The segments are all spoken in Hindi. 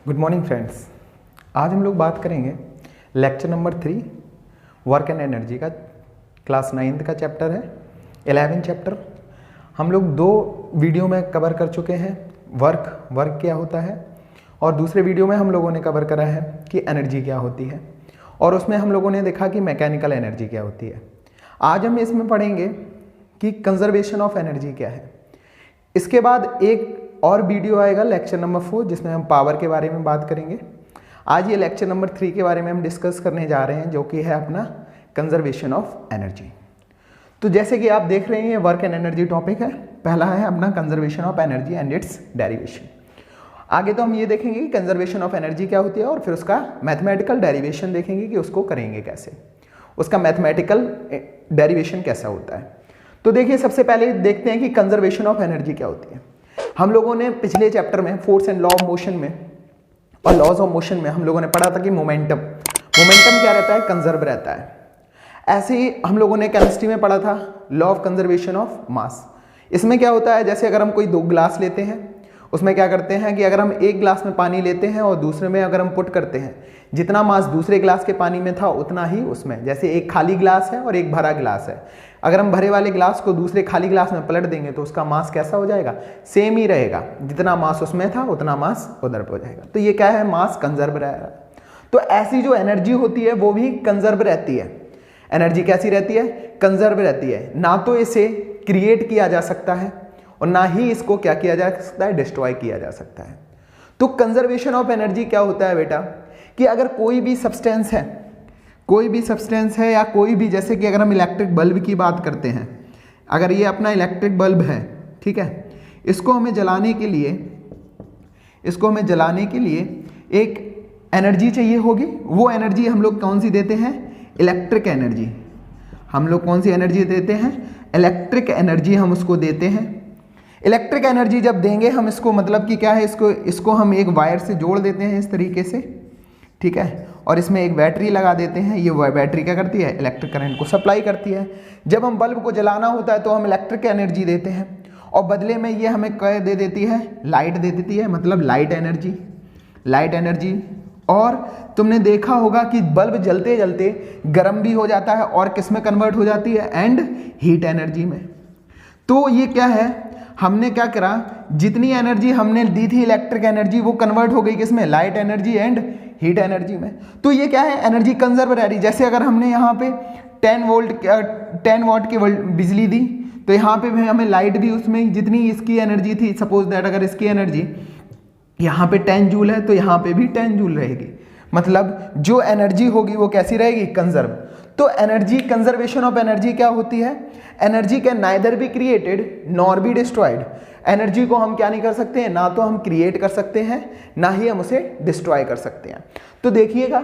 Good morning friends. आज हम लोग बात करेंगे lecture number 3 work and energy का। क्लास 9th का चैप्टर है, 11 चैप्टर। हम लोग 2 वीडियो में कवर कर चुके हैं वर्क क्या होता है, और दूसरे वीडियो में हम लोगों ने कवर करा है कि एनर्जी क्या होती है, और उसमें हम लोगों ने देखा कि मैकेनिकल एनर्जी क्या होती है। आज हम इसमें पढ़ेंगे कि कंजर्वेशन ऑफ एनर्जी क्या है। इसके बाद एक और वीडियो आएगा लेक्चर नंबर 4 जिसमें हम पावर के बारे में बात करेंगे। आज ये लेक्चर नंबर 3 के बारे में हम डिस्कस करने जा रहे हैं, जो कि है अपना कंजर्वेशन ऑफ एनर्जी। तो जैसे कि आप देख रहे हैं ये वर्क एंड एनर्जी टॉपिक है। पहला है अपना conservation of energy and it's derivation. आगे तो हम ये देखेंगे कि कंजर्वेशन ऑफ एनर्जी क्या होती है, और फिर उसका मैथमेटिकल डेरिवेशन देखेंगे कि उसको करेंगे कैसे, उसका मैथमेटिकल डेरिवेशन कैसा होता है। तो देखिए, सबसे पहले देखते हैं कि कंजर्वेशन ऑफ एनर्जी क्या होती है। हम लोगों ने पिछले चैप्टर में force and law of motion में और लॉज ऑफ मोशन में हम लोगों ने पढ़ा था कि मोमेंटम क्या रहता है, कंजर्व रहता है। ऐसे ही हम लोगों ने केमिस्ट्री में पढ़ा था law of conservation of mass. इसमें क्या होता है, जैसे अगर हम कोई 2 ग्लास लेते हैं, उसमें क्या करते हैं कि अगर हम एक ग्लास में पानी लेते हैं और दूसरे में अगर हम पुट करते हैं, जितना मास दूसरे ग्लास के पानी में था उतना ही उसमें, जैसे एक खाली ग्लास है और एक भरा ग्लास है, अगर हम भरे वाले ग्लास को दूसरे खाली ग्लास में पलट देंगे तो उसका मास कैसा हो जाएगा, सेम ही रहेगा। जितना मास उसमें था उतना मास उधर पे हो जाएगा। तो ये क्या है, मास कंजर्व रहेगा। तो ऐसी जो एनर्जी होती है वो भी कंजर्व रहती है। एनर्जी कैसी रहती है, कंजर्व रहती है। ना तो इसे क्रिएट किया जा सकता है और ना ही इसको क्या किया जा सकता है, डिस्ट्रॉय किया जा सकता है। तो कंजर्वेशन ऑफ एनर्जी क्या होता है बेटा, कि अगर कोई भी सब्सटेंस है या कोई भी, जैसे कि अगर हम इलेक्ट्रिक बल्ब की बात करते हैं, अगर ये अपना इलेक्ट्रिक बल्ब है, ठीक है, इसको हमें जलाने के लिए एक एनर्जी चाहिए होगी। वो एनर्जी हम लोग कौन सी देते हैं, इलेक्ट्रिक एनर्जी। हम लोग कौन सी एनर्जी देते हैं, इलेक्ट्रिक एनर्जी हम उसको देते हैं। इलेक्ट्रिक एनर्जी जब देंगे हम इसको, मतलब कि क्या है, इसको हम एक वायर से जोड़ देते हैं इस तरीके से, ठीक है, और इसमें एक बैटरी लगा देते हैं। ये बैटरी क्या करती है, इलेक्ट्रिक करंट को सप्लाई करती है। जब हम बल्ब को जलाना होता है तो हम इलेक्ट्रिक एनर्जी देते हैं, और बदले में ये हमें क्या दे देती है, लाइट दे देती है, मतलब लाइट एनर्जी। और तुमने देखा होगा कि बल्ब जलते जलते गर्म भी हो जाता है, और किस में कन्वर्ट हो जाती है, एंड हीट एनर्जी में। तो ये क्या है, हमने क्या करा, जितनी एनर्जी हमने दी थी इलेक्ट्रिक एनर्जी, वो कन्वर्ट हो गई किसमें, light energy and heat energy में। तो ये क्या है, एनर्जी कंजर्व रह रही। जैसे अगर हमने यहाँ पे 10 वाट की बिजली दी, तो यहाँ पे भी हमें लाइट भी, उसमें जितनी इसकी एनर्जी थी, सपोज दैट अगर इसकी एनर्जी यहाँ पे 10 जूल है तो यहाँ पे भी 10 जूल रहेगी। मतलब जो एनर्जी होगी वो कैसी रहेगी, कंजर्व। तो एनर्जी, कंजर्वेशन ऑफ एनर्जी क्या होती है, energy can neither be created nor be destroyed. Energy को हम क्या नहीं कर सकते हैं, ना तो हम क्रिएट कर सकते हैं, ना ही हम उसे डिस्ट्रॉय कर सकते हैं। तो देखिएगा,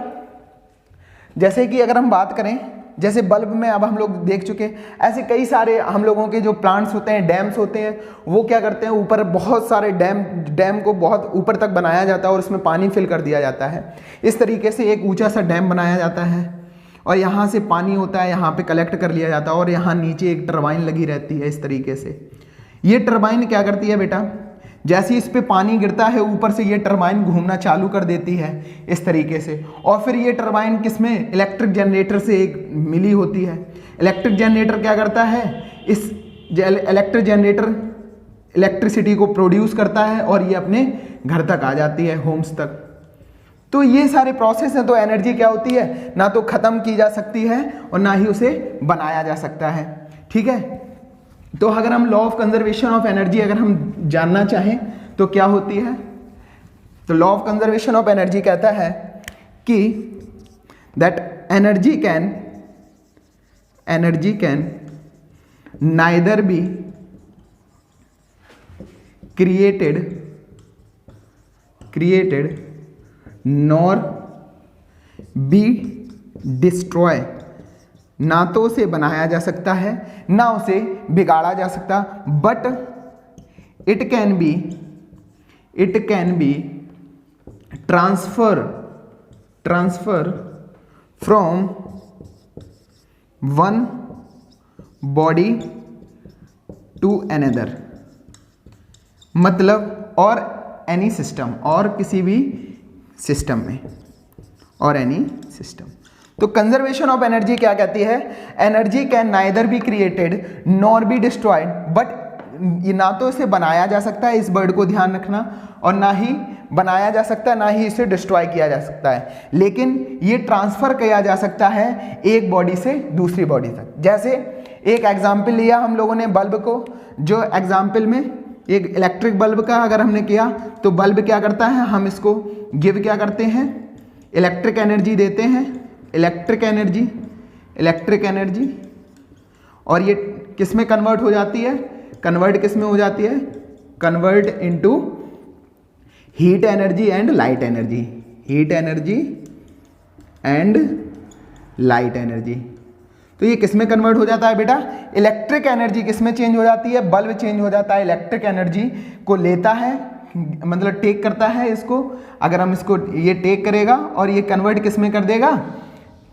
जैसे कि अगर हम बात करें, जैसे बल्ब में अब हम लोग देख चुके, ऐसे कई सारे हम लोगों के जो प्लांट्स होते हैं, डैम्स होते हैं, वो क्या करते हैं, ऊपर बहुत सारे डैम को बहुत ऊपर तक बनाया जाता है और उसमें पानी फिल कर दिया जाता है। इस तरीके से एक ऊंचा सा डैम बनाया जाता है, और यहाँ से पानी होता है, यहाँ पे कलेक्ट कर लिया जाता है, और यहाँ नीचे एक टरबाइन लगी रहती है इस तरीके से। ये टरबाइन क्या करती है बेटा, जैसे इस पे पानी गिरता है ऊपर से, ये टरबाइन घूमना चालू कर देती है इस तरीके से। और फिर ये टरबाइन किसमें, इलेक्ट्रिक जनरेटर से एक मिली होती है। इलेक्ट्रिक जनरेटर क्या करता है, इस इलेक्ट्रिक जनरेटर इलेक्ट्रिसिटी को प्रोड्यूस करता है, और ये अपने घर तक आ जाती है, होम्स तक। तो ये सारे प्रोसेस हैं। तो एनर्जी क्या होती है, ना तो खत्म की जा सकती है और ना ही उसे बनाया जा सकता है, ठीक है। तो अगर हम law of conservation of energy अगर हम जानना चाहें तो क्या होती है, तो law of conservation of energy कहता है कि that energy can neither be created nor be destroy. ना तो उसे बनाया जा सकता है, ना उसे बिगाड़ा जा सकता, but it can be transfer from one body to another. मतलब और एनी सिस्टम, और किसी भी सिस्टम में और एनी सिस्टम। तो कंजर्वेशन ऑफ एनर्जी क्या कहती है? Energy can neither be created nor be destroyed, but ना तो इसे बनाया जा सकता है, इस वर्ड को ध्यान रखना, और ना ही बनाया जा सकता है, ना ही इसे डिस्ट्रॉय किया जा सकता है, लेकिन ये ट्रांसफर किया जा सकता है एक बॉडी से दूसरी बॉडी तक। जैसे एक एग्जाम्पल लिया हम लोगों ने बल्ब को, जो एग्जाम्पल में एक इलेक्ट्रिक बल्ब का अगर हमने किया तो बल्ब क्या करता है, हम इसको गिव क्या करते हैं, इलेक्ट्रिक एनर्जी देते हैं, इलेक्ट्रिक एनर्जी, और ये किस में कन्वर्ट हो जाती है, कन्वर्ट किस में हो जाती है, convert into heat energy and light energy, heat energy and light energy. तो ये किस में कन्वर्ट हो जाता है बेटा, इलेक्ट्रिक एनर्जी किस में चेंज हो जाती है, बल्ब चेंज हो जाता है, इलेक्ट्रिक एनर्जी को लेता है, मतलब टेक करता है इसको, अगर हम इसको ये टेक करेगा और ये कन्वर्ट किस में कर देगा,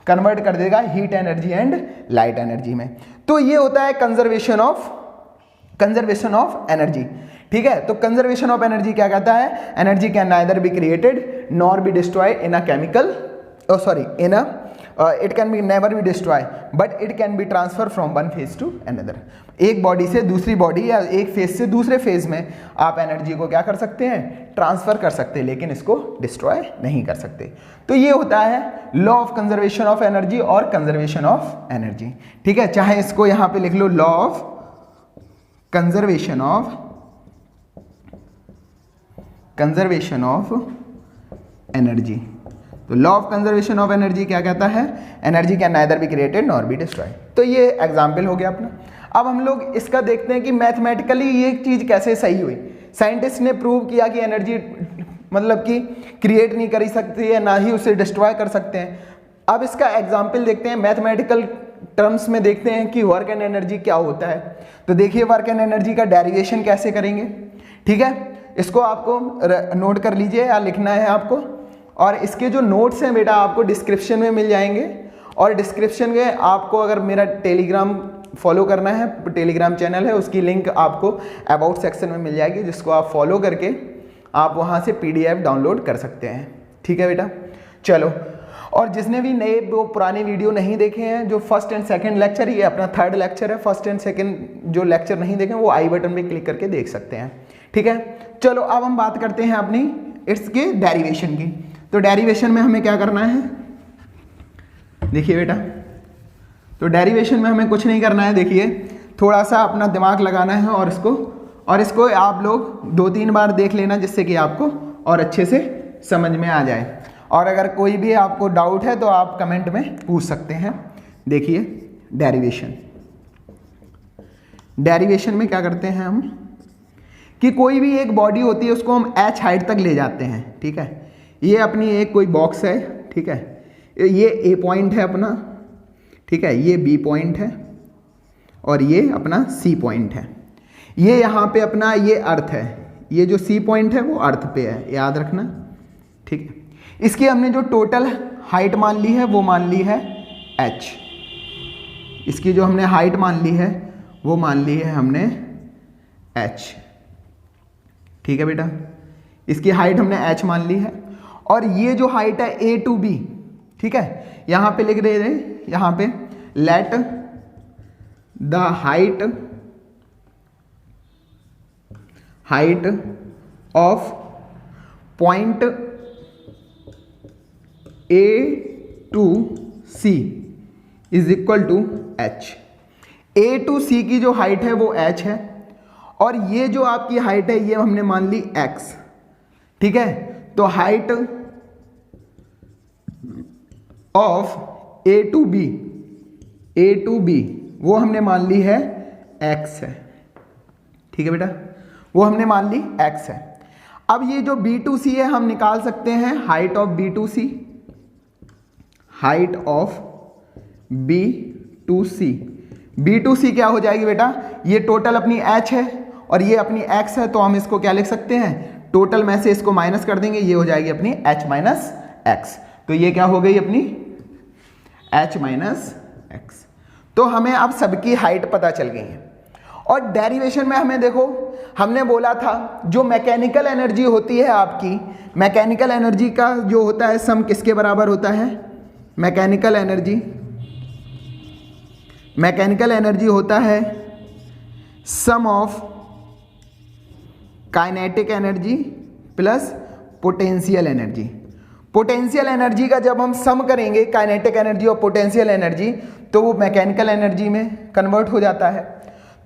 कन्वर्ट कर देगा heat energy and light energy में। तो ये होता है कंजर्वेशन ऑफ एनर्जी। ठीक है, तो कंजर्वेशन ऑफ एनर्जी क्या कहता है, energy can neither be created nor be destroyed in a chemical, in a it can be never be destroy but it can be transfer from one phase two another. एक बॉडी से दूसरी बॉडी या एक फेज से दूसरे फेज में आप एनर्जी को क्या कर सकते हैं, ट्रांसफर कर सकते हैं, लेकिन इसको डिस्ट्रॉय नहीं कर सकते। तो ये होता है law of conservation of energy और कंजर्वेशन ऑफ एनर्जी। ठीक है, चाहे इसको यहां पे लिख लो law of conservation of energy. तो law of conservation of energy क्या कहता है, energy can neither be created nor be destroyed. तो ये एग्जाम्पल हो गया अपना। अब हम लोग इसका देखते हैं कि मैथमेटिकली ये चीज कैसे सही हुई। साइंटिस्ट ने प्रूव किया कि एनर्जी मतलब कि क्रिएट नहीं कर सकती है, ना ही उसे डिस्ट्रॉय कर सकते हैं। अब इसका एग्जाम्पल देखते हैं, मैथमेटिकल टर्म्स में देखते हैं कि वर्क एंड एनर्जी क्या होता है। तो देखिए वर्क एंड एनर्जी का डेरिवेशन कैसे करेंगे। ठीक है, इसको आपको नोट कर लीजिए या लिखना है आपको, और इसके जो नोट्स हैं बेटा आपको डिस्क्रिप्शन में मिल जाएंगे। और डिस्क्रिप्शन में आपको अगर मेरा टेलीग्राम फॉलो करना है, टेलीग्राम चैनल है, उसकी लिंक आपको अबाउट सेक्शन में मिल जाएगी, जिसको आप फॉलो करके आप वहाँ से PDF डाउनलोड कर सकते हैं। ठीक है बेटा, चलो। और जिसने भी नए वो पुराने वीडियो नहीं देखे हैं, जो फर्स्ट एंड सेकंड लेक्चर, ये अपना थर्ड लेक्चर है, फर्स्ट एंड सेकंड जो लेक्चर नहीं देखे वो आई बटन पे क्लिक करके देख सकते हैं। ठीक है, चलो अब हम बात करते हैं अपनी इसके डेरिवेशन की। तो डेरिवेशन में हमें क्या करना है, देखिए बेटा, तो डेरिवेशन में हमें कुछ नहीं करना है। देखिए थोड़ा सा अपना दिमाग लगाना है और इसको आप लोग 2-3 बार देख लेना, जिससे कि आपको और अच्छे से समझ में आ जाए। और अगर कोई भी आपको डाउट है तो आप कमेंट में पूछ सकते हैं। देखिए डेरिवेशन में क्या करते हैं हम, कि कोई भी एक बॉडी होती है उसको हम h हाइट तक ले जाते हैं। ठीक है, ये अपनी एक कोई बॉक्स है। ठीक है, ये A पॉइंट है अपना, ठीक है, ये B पॉइंट है और ये अपना C पॉइंट है। ये यहाँ पे अपना ये अर्थ है, ये जो C पॉइंट है वो अर्थ पे है, याद रखना। ठीक है, इसकी हमने जो टोटल हाइट मान ली है वो मान ली है h। इसकी जो हमने हाइट मान ली है वो मान ली है हमने h। ठीक है बेटा, इसकी हाइट हमने h मान ली है। और ये जो हाइट है A to B, ठीक है, यहां पे लिख दे रहे, यहां पे let the height of point A to C is equal to h। A to C की जो हाइट है वो h है, और ये जो आपकी हाइट है ये हमने मान ली x। ठीक है, तो height of A to B वो हमने मान ली है x है। ठीक है बेटा, वो हमने मान ली x है। अब ये जो B to C है हम निकाल सकते हैं height of B to C, height of B to C। B to C क्या हो जाएगी बेटा, ये टोटल अपनी h है और ये अपनी x है, तो हम इसको क्या लिख सकते हैं, टोटल में से इसको माइनस कर देंगे, ये हो जाएगी अपनी h माइनस x। तो ये क्या हो गई अपनी h माइनस x। तो हमें अब सबकी हाइट पता चल गई है। और डेरिवेशन में हमें देखो, हमने बोला था जो मैकेनिकल एनर्जी होती है आपकी, मैकेनिकल एनर्जी का जो होता है सम किसके बराबर होता है, मैकेनिकल एनर्जी होता है sum of kinetic energy plus potential energy. Potential energy का जब हम सम करेंगे काइनेटिक एनर्जी और पोटेंशियल एनर्जी, तो वो मैकेनिकल एनर्जी में कन्वर्ट हो जाता है।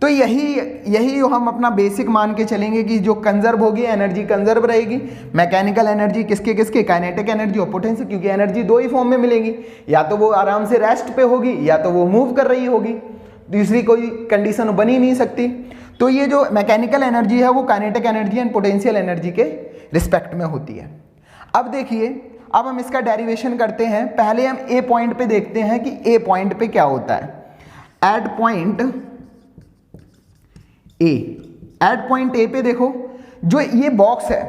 तो यही हम अपना बेसिक मान के चलेंगे कि जो कंजर्व होगी एनर्जी कंजर्व रहेगी। मैकेनिकल एनर्जी किसके काइनेटिक एनर्जी और पोटेंशियल, क्योंकि एनर्जी दो ही फॉर्म में मिलेगी, या तो वो आराम से रेस्ट पे होगी या तो वो मूव कर रही होगी, दूसरी कोई कंडीशन बन ही नहीं सकती। तो ये जो मैकेनिकल एनर्जी है वो kinetic energy and potential energy के रिस्पेक्ट में होती है। अब देखिए, अब हम इसका डेरिवेशन करते हैं। पहले हम ए पॉइंट पे देखते हैं कि ए पॉइंट पे क्या होता है। एट पॉइंट ए पे देखो, जो ये बॉक्स है,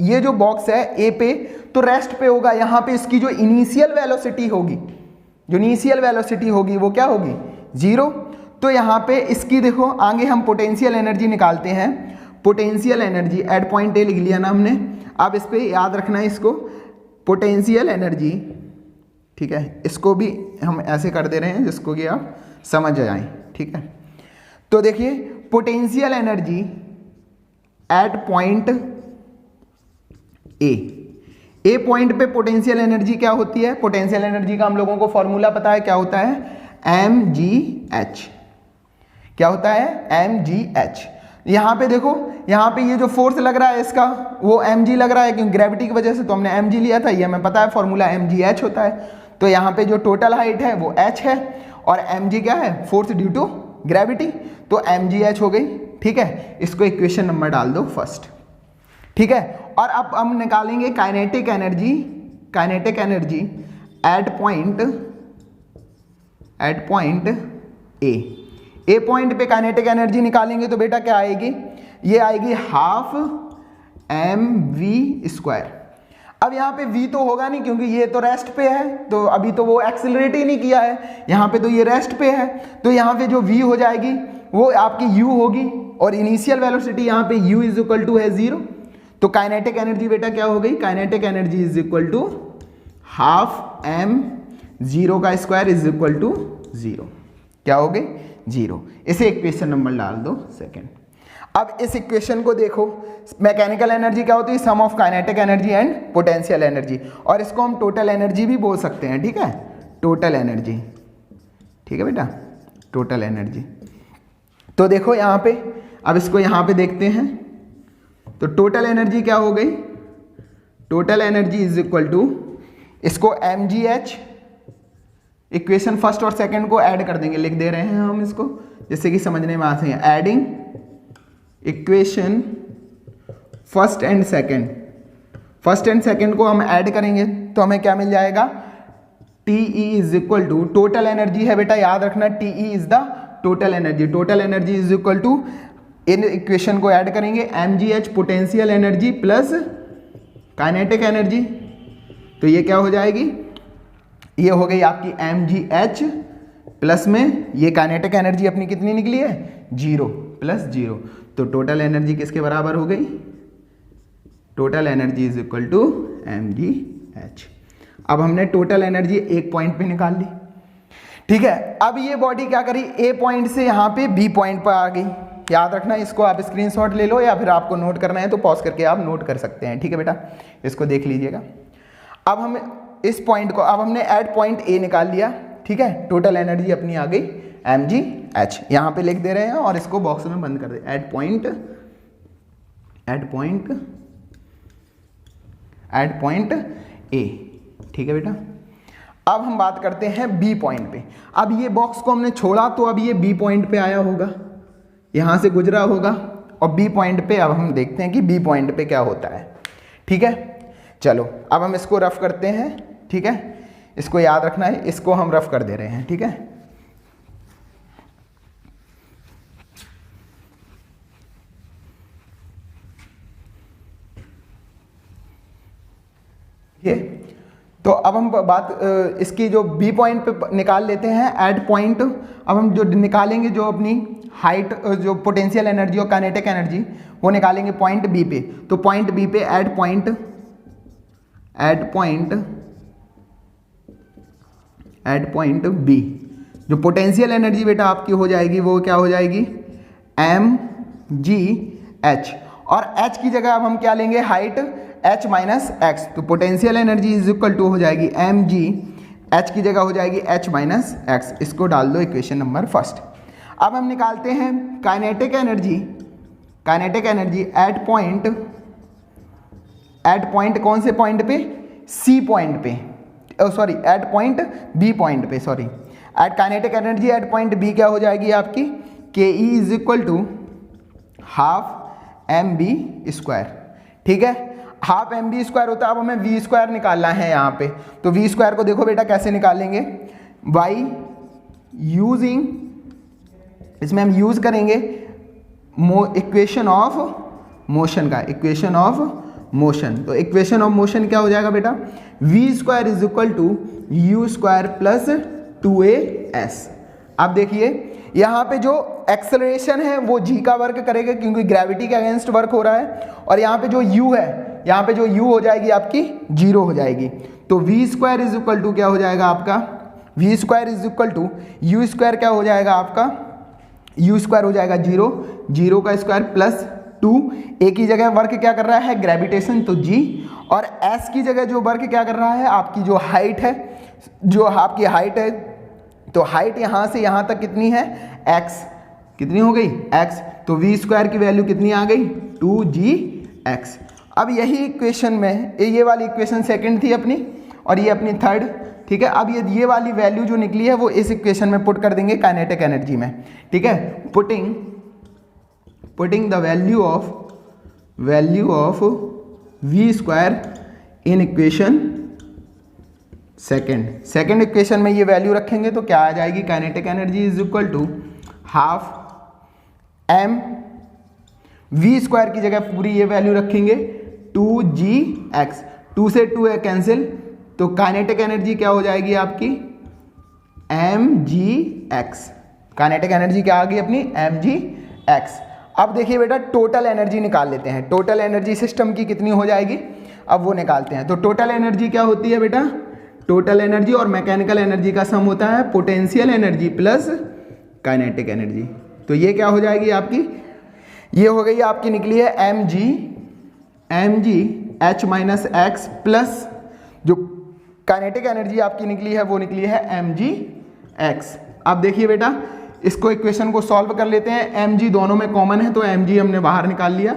ये जो बॉक्स है ए पे, तो रेस्ट पे होगा। यहां पे इसकी जो इनिशियल वेलोसिटी होगी वो क्या होगी, 0। तो यहां पे इसकी देखो, आगे हम पोटेंशियल एनर्जी निकालते हैं। Potential energy at point A लिख लिया ना हमने। अब इस पे याद रखना है इसको, पोटेंशियल एनर्जी, ठीक है, इसको भी हम ऐसे कर दे रहे हैं जिसको कि आप समझ जाएं, ठीक है। तो देखिए, potential energy at point A point पे पोटेंशियल एनर्जी क्या होती है, पोटेंशियल एनर्जी का हम लोगों को फॉर्मूला पता है, क्या होता है, mgh। क्या होता है, mgh। यहां पे देखो, यहां पे ये जो फोर्स लग रहा है इसका वो mg लग रहा है, क्योंकि ग्रेविटी की वजह से तो हमने mg लिया था, ये हमें पता है फॉर्मूला mgh होता है। तो यहां पे जो टोटल हाइट है वो h है और mg क्या है, फोर्स ड्यू टू ग्रेविटी, तो mgh हो गई, ठीक है। इसको इक्वेशन नंबर डाल दो फर्स्ट, ठीक है। और अब हम निकालेंगे kinetic energy at point A point पे काइनेटिक एनर्जी निकालेंगे तो बेटा क्या आएगी, ये आएगी हाफ mv²। अब यहाँ पे v तो होगा नहीं क्योंकि ये तो रेस्ट पे है, तो अभी तो वो एक्सेलरेट ही नहीं किया है, यहाँ पे तो ये रेस्ट पे है, तो यहाँ पे जो v हो जाएगी वो आपकी u होगी, और इनिशियल वेलोसिटी यहाँ पे u इज इक्वल टू है 0। तो काइनेटिक एनर्जी बेटा क्या हो गई, kinetic energy is equal to half m0² is equal to 0। क्या हो गई, 0। इसे इक्वेशन नंबर डाल दो सेकंड। अब इस इक्वेशन को देखो, मैकेनिकल एनर्जी क्या होती है, sum of kinetic energy and potential energy, और इसको हम टोटल एनर्जी भी बोल सकते हैं, ठीक है, टोटल एनर्जी, ठीक है बेटा, टोटल एनर्जी। तो देखो यहाँ पे, अब इसको यहाँ पे देखते हैं, तो टोटल एनर्जी क्या हो गई, total energy is equal to, इसको mgh, इक्वेशन फर्स्ट और सेकंड को ऐड कर देंगे, लिख दे रहे हैं हम इसको जिससे कि समझने में आसान है। Adding equation first and second को हम ऐड करेंगे तो हमें क्या मिल जाएगा, TE is equal to, total energy है बेटा, याद रखना TE is the total energy. Total energy is equal to, इन इक्वेशन को ऐड करेंगे, mgh potential energy plus kinetic energy, तो ये क्या हो जाएगी, ये हो गई आपकी mgh प्लस में ये काइनेटिक एनर्जी अपनी कितनी निकली है, 0 प्लस 0। तो टोटल एनर्जी किसके बराबर हो गई, total energy is equal to mgh। अब हमने टोटल एनर्जी एक पॉइंट पे निकाल ली, ठीक है। अब ये बॉडी क्या करी, ए पॉइंट से यहाँ पे बी पॉइंट पर आ गई। याद रखना, इसको आप स्क्रीनशॉट ले लो या फिर आपको नोट करना है तो पॉज करके आप नोट कर सकते हैं, ठीक है बेटा, इसको देख लीजिएगा। अब हम इस पॉइंट को, अब हमने एट पॉइंट ए निकाल लिया, ठीक है, टोटल एनर्जी अपनी आ गई mgh, यहाँ पे लिख दे रहे हैं और इसको बॉक्स में बंद कर दे, एट पॉइंट ए, ठीक है बेटा। अब हम बात करते हैं बी पॉइंट पे। अब ये बॉक्स को हमने छोड़ा तो अब ये बी पॉइंट पे आया होगा, यहां से गुजरा होगा, और बी पॉइंट पे अब हम देखते हैं कि बी पॉइंट पे क्या होता है, ठीक है। चलो अब हम इसको रफ करते हैं, ठीक है, इसको याद रखना है, इसको हम रफ कर दे रहे हैं, ठीक है। ये तो अब हम बात इसकी जो बी पॉइंट पे निकाल लेते हैं एट पॉइंट। अब हम जो निकालेंगे जो अपनी हाइट जो पोटेंशियल एनर्जी और काइनेटिक एनर्जी वो निकालेंगे पॉइंट बी पे। तो पॉइंट बी पे एट पॉइंट बी जो पोटेंशियल एनर्जी बेटा आपकी हो जाएगी वो क्या हो जाएगी एम जी एच, और एच की जगह अब हम क्या लेंगे हाइट एच माइनस एक्स। तो potential energy is equal to हो जाएगी एम जी, एच की जगह हो जाएगी एच माइनस एक्स। इसको डाल दो इक्वेशन नंबर फर्स्ट। अब हम निकालते हैं काइनेटिक एनर्जी एट पॉइंट कौन से पॉइंट पे, सी पॉइंट पे, sorry at point B point पे, sorry at kinetic energy at point B क्या हो जाएगी आपकी K E is equal to half M v square. ठीक है, हाफ एम बी स्क्वायर होता है। अब हमें वी स्क्वायर निकालना है यहाँ पे। तो वी स्क्वायर को देखो बेटा कैसे निकालेंगे, बाई यूजिंग, इसमें हम यूज करेंगे इक्वेशन ऑफ मोशन का, इक्वेशन ऑफ मोशन। तो इक्वेशन ऑफ मोशन क्या हो जाएगा बेटा, V square is equal to U square plus 2as। अब देखिए यहाँ पे जो एक्सेलरेशन है वो जी का वर्क करेगा क्योंकि ग्रेविटी के अगेंस्ट वर्क हो रहा है, और यहाँ पे जो u है, यहाँ पे जो u हो जाएगी आपकी 0 हो जाएगी। तो V square is equal to क्या हो जाएगा आपका, V square is equal to U square क्या हो जाएगा आपका, यू स्क्वायर हो जाएगा 0, 0 का स्क्वायर प्लस 2, ए की जगह वर्क क्या कर रहा है ग्रेविटेशन तो जी, और एस की जगह जो वर्क क्या कर रहा है आपकी जो हाइट है, जो आपकी हाइट है, तो हाइट यहाँ से यहाँ तक कितनी है x, कितनी हो गई x। तो वी स्क्वायर की वैल्यू कितनी आ गई 2gx। अब यही इक्वेशन में ये वाली इक्वेशन सेकंड थी अपनी और ये अपनी थर्ड। ठीक है, अब ये वाली वैल्यू जो निकली है वो इस इक्वेशन में पुट कर देंगे काइनेटिक एनर्जी में। ठीक है, putting the value of V square in equation second equation में ये वैल्यू रखेंगे तो क्या आ जाएगी, kinetic energy is equal to half M, V square की जगह पूरी ये वैल्यू रखेंगे 2gx, 2 से 2 है कैंसिल, तो काइनेटिक एनर्जी क्या हो जाएगी आपकी mgx। काइनेटिक एनर्जी क्या आ गई अपनी mgx। अब देखिए बेटा टोटल एनर्जी निकाल लेते हैं, टोटल एनर्जी सिस्टम की कितनी हो जाएगी अब वो निकालते हैं। तो टोटल एनर्जी क्या होती है बेटा, टोटल एनर्जी और मैकेनिकल एनर्जी का सम होता है potential energy plus kinetic energy. तो ये क्या हो जाएगी आपकी, ये हो गई आपकी निकली है mg h minus x plus जो काइनेटिक एनर्जी आपकी निकली है वो निकली है mgx। अब देखिए बेटा इसको इक्वेशन को सॉल्व कर लेते हैं, mg दोनों में कॉमन है तो mg हमने बाहर निकाल लिया।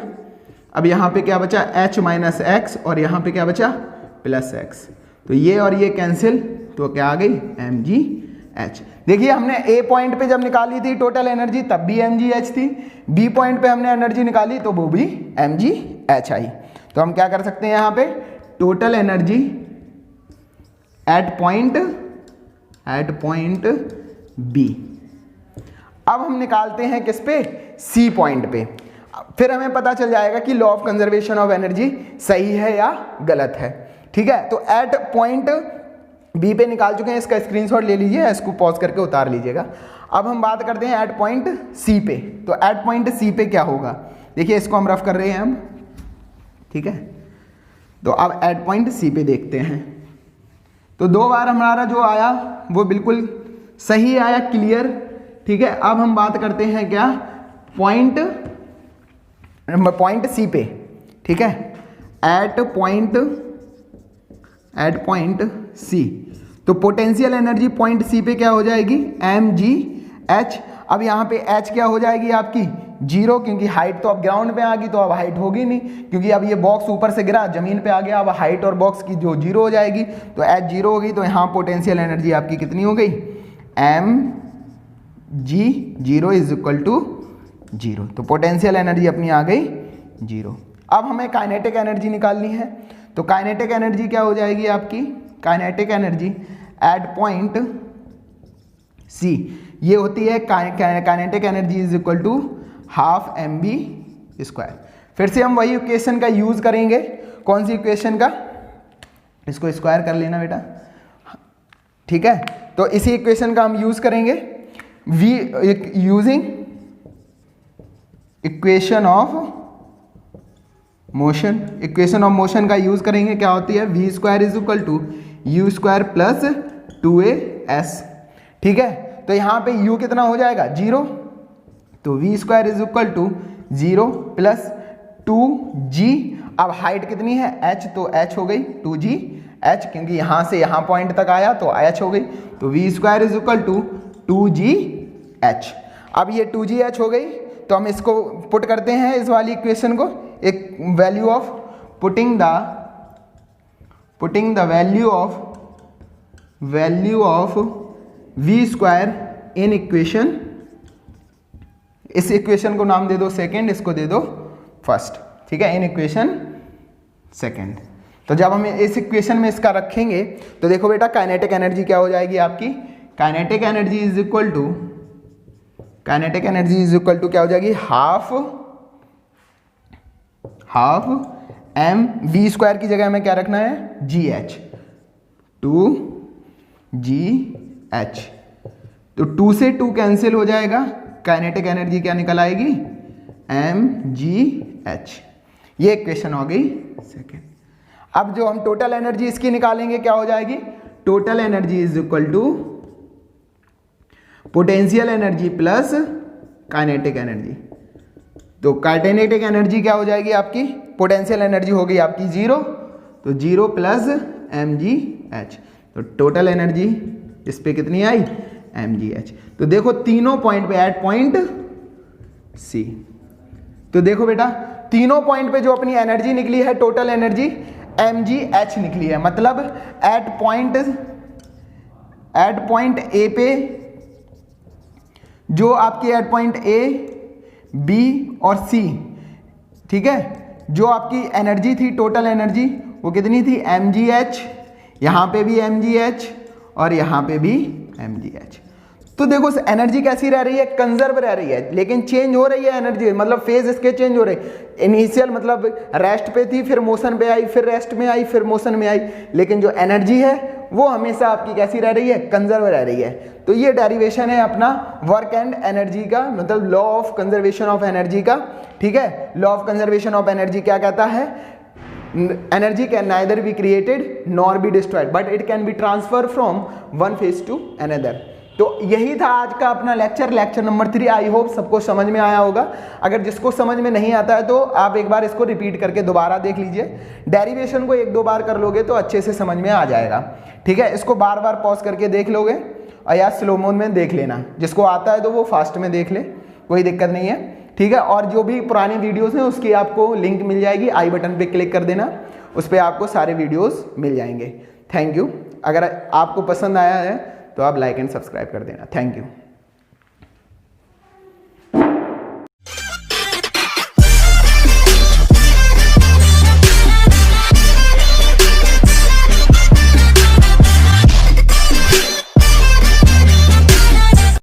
अब यहाँ पे क्या बचा h माइनस एक्स और यहाँ पे क्या बचा प्लस x, तो ये और ये कैंसिल, तो क्या आ गई mgh। देखिए हमने ए पॉइंट पे जब निकाली थी टोटल एनर्जी तब भी mgh थी, बी पॉइंट पे हमने एनर्जी निकाली तो वो भी mgh आई। तो हम क्या कर सकते हैं यहाँ पे total energy at point B. अब हम निकालते हैं किस पे, सी पॉइंट पे, फिर हमें पता चल जाएगा कि law of conservation of energy सही है या गलत है। ठीक है, तो एट पॉइंट बी पे निकाल चुके हैं, इसका स्क्रीनशॉट ले लीजिए, इसको पॉज करके उतार लीजिएगा। अब हम बात करते हैं एट पॉइंट सी पे। तो एट पॉइंट सी पे क्या होगा, देखिए इसको हम रफ कर रहे हैं हम। ठीक है, तो अब एट पॉइंट सी पे देखते हैं। तो 2 बार हमारा जो आया वो बिल्कुल सही आया, क्लियर। ठीक है, अब हम बात करते हैं क्या पॉइंट सी पे। ठीक है, एट पॉइंट सी, तो पोटेंशियल एनर्जी पॉइंट सी पे क्या हो जाएगी mgh। अब यहाँ पे h क्या हो जाएगी आपकी 0, क्योंकि हाइट तो अब ग्राउंड पे आ गई तो अब हाइट होगी नहीं, क्योंकि अब ये बॉक्स ऊपर से गिरा जमीन पे आ गया, अब हाइट और बॉक्स की जो 0 हो जाएगी तो h 0 होगी। तो यहाँ पोटेंशियल एनर्जी आपकी कितनी हो गई mg0 इज इक्वल टू 0। तो पोटेंशियल एनर्जी अपनी आ गई 0। अब हमें काइनेटिक एनर्जी निकालनी है, तो काइनेटिक एनर्जी क्या हो जाएगी आपकी, kinetic energy at point C ये होती है kinetic energy is equal to half mv square. फिर से हम वही इक्वेशन का यूज करेंगे, कौन सी इक्वेशन का, इसको स्क्वायर कर लेना बेटा, ठीक है। तो इसी इक्वेशन का हम यूज करेंगे, we using equation of motion, equation of motion का यूज करेंगे। क्या होती है, V square is equal to U square plus 2as, ठीक है। तो यहाँ पे u कितना हो जाएगा 0, तो V square is equal to 0 plus 2g। अब हाइट कितनी है h, तो h हो गई 2g h, क्योंकि यहाँ से यहाँ पॉइंट तक आया तो h हो गई, तो V square is equal to 2gh। अब ये 2gh हो गई, तो हम इसको पुट करते हैं इस वाली इक्वेशन को, एक value of putting the value of V square in equation, इस इक्वेशन को नाम दे दो सेकेंड, इसको दे दो फर्स्ट, ठीक है, इन इक्वेशन सेकेंड। तो जब हम इस इक्वेशन में इसका रखेंगे तो देखो बेटा काइनेटिक एनर्जी क्या हो जाएगी आपकी, kinetic energy is equal to क्या हो जाएगी, हाफ m, वी स्क्वायर की जगह में क्या रखना है gh, 2gh, तो 2 से 2 कैंसिल हो जाएगा, काइनेटिक एनर्जी क्या निकल आएगी mgh। ये इक्वेशन हो गई सेकेंड। अब जो हम टोटल एनर्जी इसकी निकालेंगे क्या हो जाएगी, total energy is equal to potential energy plus kinetic energy. तो काइनेटिक एनर्जी क्या हो जाएगी आपकी, पोटेंशियल एनर्जी हो गई आपकी 0, तो 0 प्लस mgh, तो टोटल एनर्जी इस पे कितनी आई mgh। तो देखो तीनों पॉइंट पे एट पॉइंट C, तो देखो बेटा तीनों पॉइंट पे जो अपनी एनर्जी निकली है टोटल एनर्जी mgh निकली है, मतलब एट पॉइंट A पे जो आपकी एट पॉइंट A, B और C, ठीक है, जो आपकी एनर्जी थी टोटल एनर्जी वो कितनी थी mgh, यहाँ पे भी mgh और यहाँ पे भी mgh। तो देखो एनर्जी कैसी रह रही है, कंजर्व रह रही है, लेकिन चेंज हो रही है एनर्जी, मतलब फेज इसके चेंज हो रहे। इनिशियल मतलब रेस्ट पे थी, फिर मोशन पे आई, फिर रेस्ट में आई, फिर मोशन में आई, लेकिन जो एनर्जी है वो हमेशा आपकी कैसी रह रही है, कंजर्व रह रही है। तो ये डेरिवेशन है अपना वर्क एंड एनर्जी का, मतलब law of conservation of energy का, ठीक है। Law of conservation of energy क्या कहता है, energy can neither be created nor be destroyed but it can be transfer from one phase two another. तो यही था आज का अपना लेक्चर नंबर 3। आई होप सबको समझ में आया होगा। अगर जिसको समझ में नहीं आता है तो आप एक बार इसको रिपीट करके दोबारा देख लीजिए। डेरिवेशन को 1-2 बार कर लोगे तो अच्छे से समझ में आ जाएगा, ठीक है। इसको बार बार पॉज करके देख लोगे और या स्लो मोड में देख लेना। जिसको आता है तो वो फास्ट में देख ले, कोई दिक्कत नहीं है, ठीक है। और जो भी पुरानी वीडियोज़ हैं उसकी आपको लिंक मिल जाएगी, आई बटन पर क्लिक कर देना, उस पर आपको सारे वीडियोज़ मिल जाएंगे। Thank you. अगर आपको पसंद आया है तो आप लाइक एंड सब्सक्राइब कर देना। Thank you.